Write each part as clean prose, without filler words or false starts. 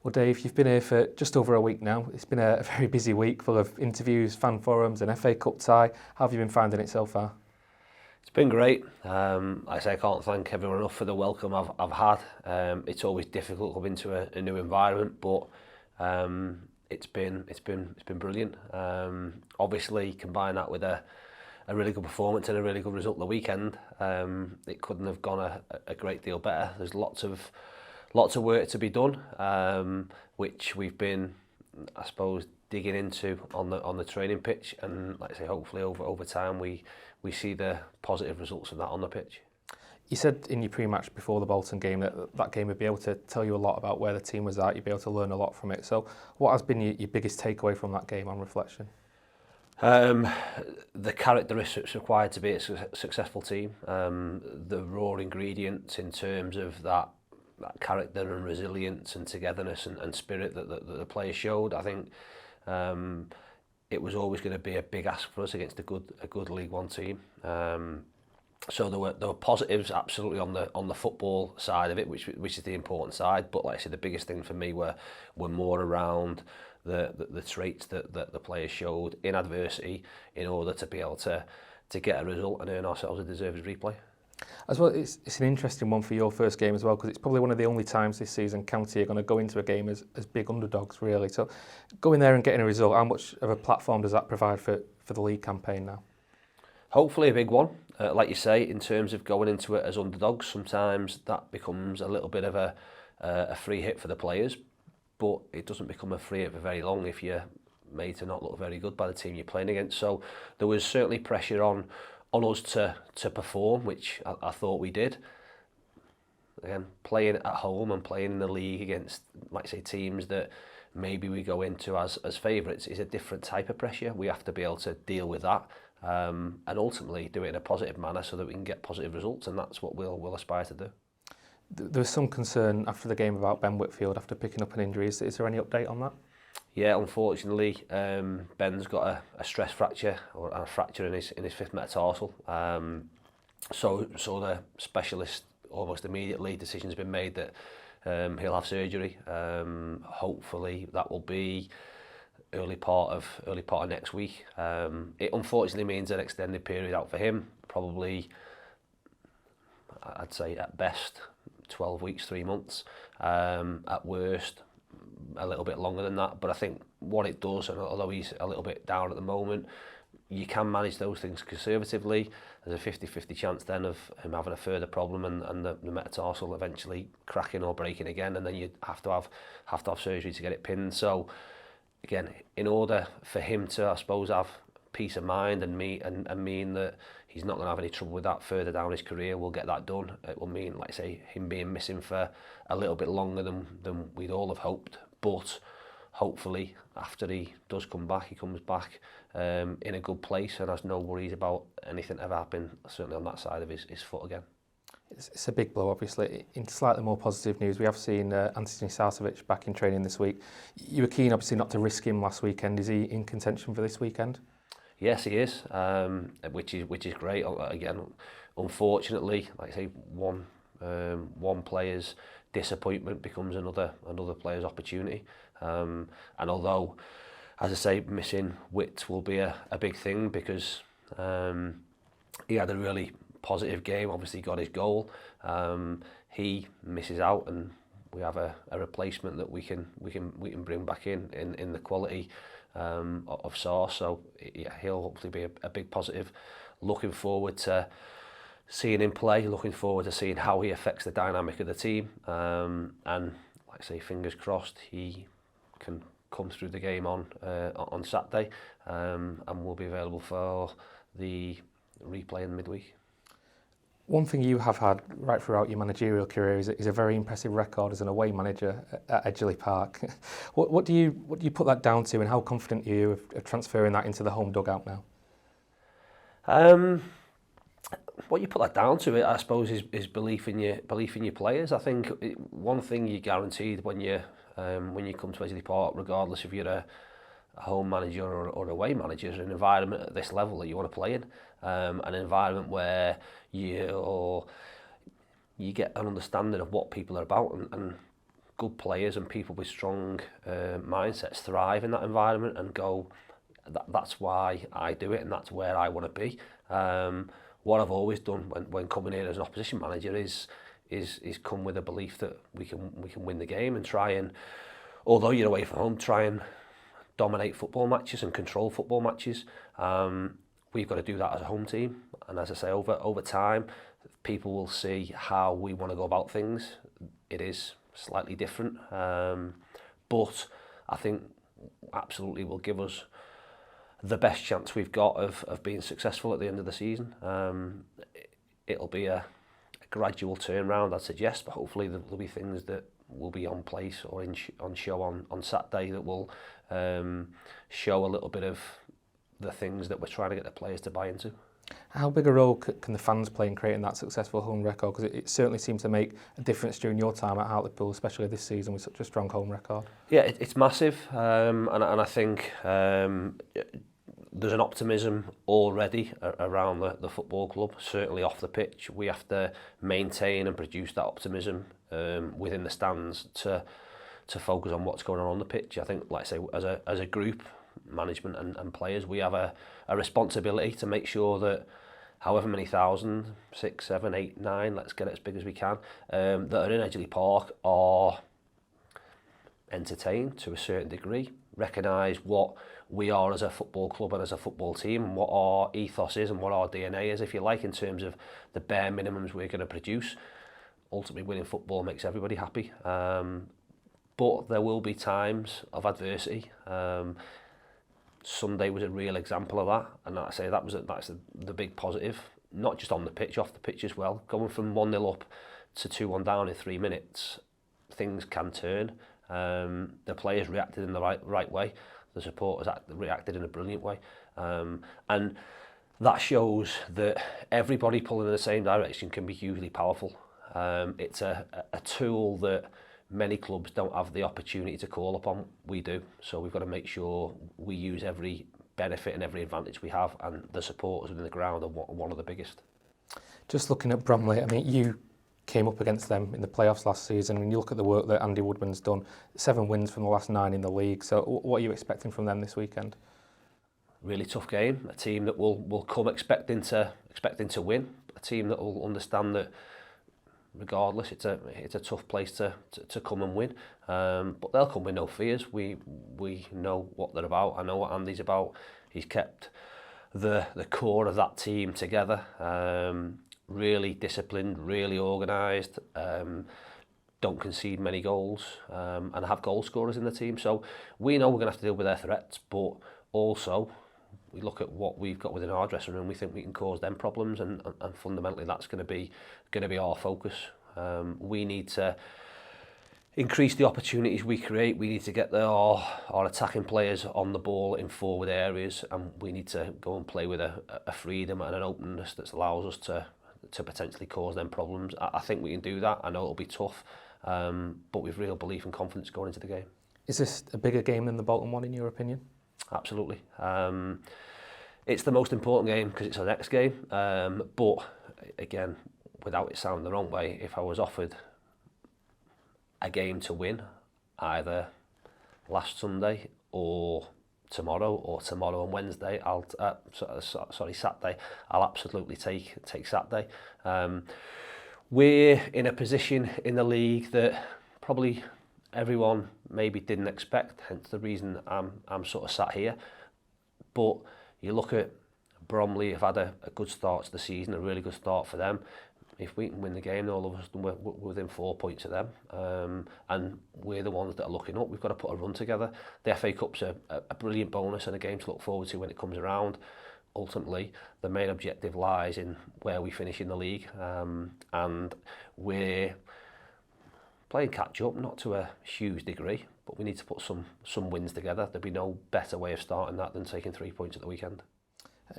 Well, Dave, you've been here for just over a week now. It's been a very busy week full of interviews, fan forums, and FA Cup tie. How have you been finding it so far? It's been great. Like I say, I can't thank everyone enough for the welcome I've had. It's always difficult coming to a new environment, but it's been brilliant. Obviously, combine that with a really good performance and a really good result the weekend. It couldn't have gone a great deal better. There's lots of work to be done, which we've been, I suppose, digging into on the training pitch, and like I say, hopefully over time we see the positive results of that on the pitch. You said in your pre-match before the Bolton game that game would be able to tell you a lot about where the team was at. You'd be able to learn a lot from it. So what has been your biggest takeaway from that game on reflection? The characteristics required to be a successful team, the raw ingredients in terms of that character and resilience and togetherness and spirit that the players showed. I think it was always going to be a big ask for us against a good League One team. So there were positives absolutely on the football side of it, which is the important side. But like I said, the biggest thing for me were more around the traits that the players showed in adversity in order to be able to get a result and earn ourselves a deserved replay. As well, it's an interesting one for your first game as well, because it's probably one of the only times this season County are going to go into a game as big underdogs, really. So going there and getting a result, how much of a platform does that provide for the league campaign now? Hopefully a big one. Like you say, in terms of going into it as underdogs, sometimes that becomes a little bit of a free hit for the players, but it doesn't become a free hit for very long if you're made to not look very good by the team you're playing against. So there was certainly pressure on us to perform, which I thought we did. Again, playing at home and playing in the league against, like say, teams that maybe we go into as favourites is a different type of pressure. We have to be able to deal with that and ultimately do it in a positive manner so that we can get positive results, and that's what we'll aspire to do. There was some concern after the game about Ben Whitfield after picking up an injury. Is there any update on that? Yeah, unfortunately, Ben's got a stress fracture or a fracture in his fifth metatarsal. So the specialist almost immediately decision's been made that he'll have surgery. Hopefully that will be early part of next week. It unfortunately means an extended period out for him. Probably, I'd say at best 12 weeks, 3 months. At worst, a little bit longer than that, but I think what it does, and although he's a little bit down at the moment, you can manage those things conservatively. There's a 50-50 chance then of him having a further problem and the metatarsal eventually cracking or breaking again, and then you have to have surgery to get it pinned. So again, in order for him to, I suppose, have peace of mind and mean that he's not going to have any trouble with that further down his career, we'll get that done. It will mean, like I say, him being missing for a little bit longer than we'd all have hoped. But hopefully, after he does come back, he comes back in a good place and has no worries about anything ever happening, certainly on that side of his foot again. It's a big blow, obviously. In slightly more positive news, we have seen Anthony Sarcevic back in training this week. You were keen, obviously, not to risk him last weekend. Is he in contention for this weekend? Yes, he is, which is great. Again, unfortunately, like I say, one player's disappointment becomes another player's opportunity. And although, as I say, missing Witt will be a big thing because he had a really positive game. Obviously, got his goal. He misses out, and we have a replacement that we can bring back in the quality of Sauce. So yeah, he'll hopefully be a big positive. Looking forward to seeing him play, looking forward to seeing how he affects the dynamic of the team, and like I say, fingers crossed he can come through the game on Saturday, and will be available for the replay in midweek. One thing you have had right throughout your managerial career is a very impressive record as an away manager at Edgeley Park. What do you put that down to, and how confident are you of transferring that into the home dugout now? What you put that down to, I suppose, is belief in your players. I think one thing you're guaranteed when you come to Edgeley Park, regardless if you're a home manager or away manager, is an environment at this level that you want to play in, an environment where you get an understanding of what people are about, and good players and people with strong mindsets thrive in that environment and go, that's why I do it and that's where I want to be. What I've always done when coming in as an opposition manager is come with a belief that we can win the game and try and, although you're away from home, try and dominate football matches and control football matches. We've got to do that as a home team, and as I say, over time, people will see how we want to go about things. It is slightly different, but I think absolutely will give us the best chance we've got of being successful at the end of the season. It'll be a gradual turnaround, I'd suggest, but hopefully there'll be things that will be on place or on show on Saturday that will show a little bit of the things that we're trying to get the players to buy into. How big a role can the fans play in creating that successful home record? Because it certainly seemed to make a difference during your time at Hartlepool, especially this season with such a strong home record. Yeah, it's massive, and I think there's an optimism already around the football club, certainly off the pitch. We have to maintain and produce that optimism within the stands to focus on what's going on the pitch. I think, like I say, as a group, management and players, we have a responsibility to make sure that however many thousand, 6, 7, 8, 9, let's get it as big as we can, that are in Edgeley Park are entertained to a certain degree, recognise what we are as a football club and as a football team and what our ethos is and what our DNA is, if you like, in terms of the bare minimums we're going to produce. Ultimately, winning football makes everybody happy, but there will be times of adversity. Sunday was a real example of that, and I say that's the big positive, not just on the pitch, off the pitch as well. Going from 1-0 up to 2-1 down in 3 minutes, things can turn. The players reacted in the right way. The supporters reacted in a brilliant way, and that shows that everybody pulling in the same direction can be hugely powerful. It's a tool that many clubs don't have the opportunity to call upon. We do, so we've got to make sure we use every benefit and every advantage we have, and the supporters within the ground are one of the biggest. Just looking at Bromley, I mean, you came up against them in the playoffs last season. When you look at the work that Andy Woodman's done, 7 wins from the last 9 in the league. So what are you expecting from them this weekend? Really tough game. A team that will come expecting to win. A team that will understand that regardless, it's a tough place to come and win. But they'll come with no fears. We know what they're about. I know what Andy's about. He's kept the core of that team together. Really disciplined, really organised, don't concede many goals, and have goal scorers in the team. So we know we're going to have to deal with their threats, but also we look at what we've got within our dressing room. We think we can cause them problems, and fundamentally that's going to be our focus. We need to increase the opportunities we create. We need to get our attacking players on the ball in forward areas, and we need to go and play with a freedom and an openness that allows us to potentially cause them problems. I think we can do that. I know it'll be tough, but with real belief and confidence going into the game. Is this a bigger game than the Bolton one in your opinion? Absolutely. It's the most important game because it's our next game, but again, without it sounding the wrong way, if I was offered a game to win either last Sunday or tomorrow and Wednesday, Saturday, I'll absolutely take Saturday. We're in a position in the league that probably everyone maybe didn't expect, hence the reason I'm sort of sat here. But you look at Bromley, have had a good start to the season, a really good start for them. If we can win the game, all of us we're within 4 points of them, and we're the ones that are looking up. We've got to put a run together. The FA Cup's a brilliant bonus and a game to look forward to when it comes around. Ultimately, the main objective lies in where we finish in the league, and we're playing catch up, not to a huge degree, but we need to put some wins together. There'd be no better way of starting that than taking 3 points at the weekend.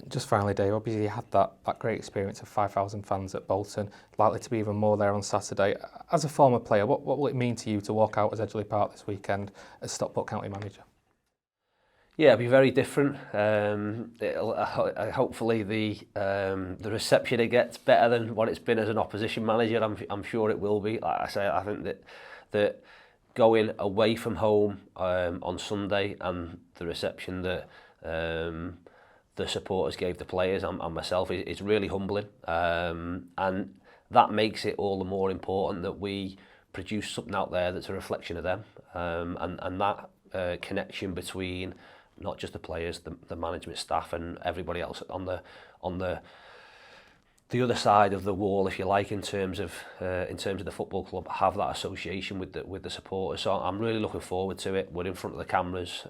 Just finally, Dave, obviously you had that great experience of 5,000 fans at Bolton, likely to be even more there on Saturday. As a former player, what will it mean to you to walk out as Edgeley Park this weekend as Stockport County manager? Yeah, it'll be very different. Hopefully the reception it gets better than what it's been as an opposition manager. I'm sure it will be. Like I say, I think that going away from home on Sunday, and the reception that the supporters gave the players and myself is really humbling, and that makes it all the more important that we produce something out there that's a reflection of them, and that connection between not just the players, the management staff, and everybody else on the other side of the wall, if you like, in terms of the football club, have that association with the supporters. So I'm really looking forward to it. We're in front of the cameras.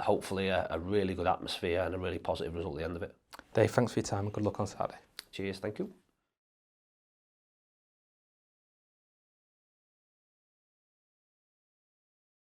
Hopefully a really good atmosphere and a really positive result at the end of it. Dave, thanks for your time and good luck on Saturday. Cheers, thank you.